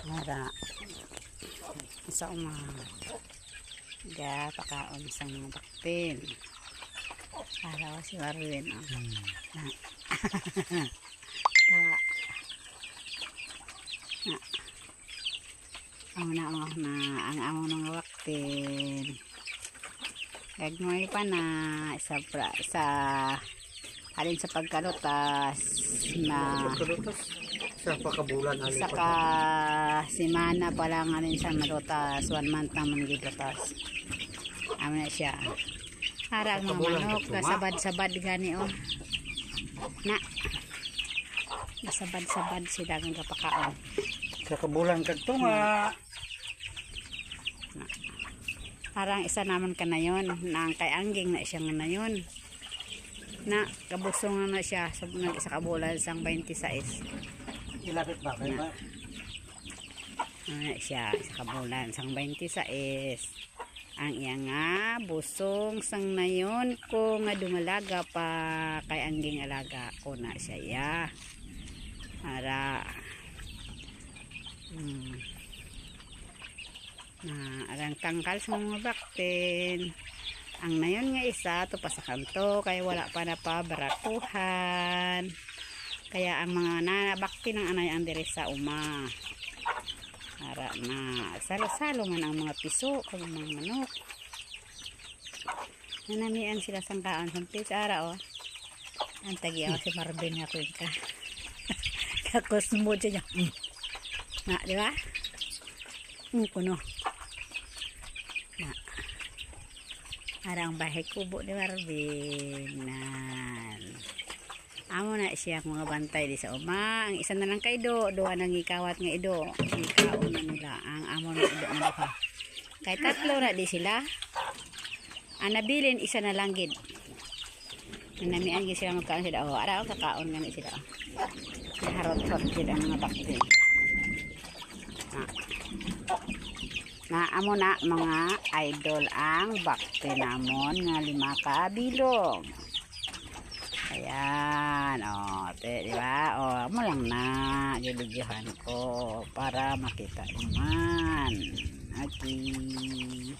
Para sa umaga pakaon sa mga baktin. Araw si Marvin. Ang ang amo ng baktin. Gagmoy pa na sa alin sa pagkalutas na sa pakabulan alin saka simana pa lang alin sa malutas 1 month naman gilutas amo na siya para ang mga manok nasabad-sabad gani na nasabad-sabad sila ng kapakaon sa kabulan kadto nga parang isa naman ka na yun na kay angging na siya na yun na kabusong na siya sa isa kabulan sang 26 ilapit ba kay ba siya sa kabulan sang 26 ang iya nga busong sang nayon ko nga dumalaga pa kay angging alaga ko na siya ya ara na arang tangkal sa mga baktin ang nayon nga isa to pa sa kanto kaya wala pa na pabaratuhan kaya ang mga nanabakti ng anay ang diri sa uma para na salo-salo man ang mga piso kung mga manok nanamian sila sang kaon sampis ara ang tagyaw si Marvin nga ko ka kakosmo siya na di ba kuno na arang bahay kubo ni Marvin amo na siya mga bantay di sa uma ang isa na lang kay duwa nang ikawat nga ido ikaon na nila ang amo na ido na duha kay tatlo na di sila ang nabilin isa na lang gid nanamian gid sila magkaon sila ara kakaon nga ni sila harot-harot gid ang mga bakti na amo na mga idol ang bakti namon nga 5 ka bilog. Ayan, di ba? Amo lang na gilidyohan ko para makita naman. Okay.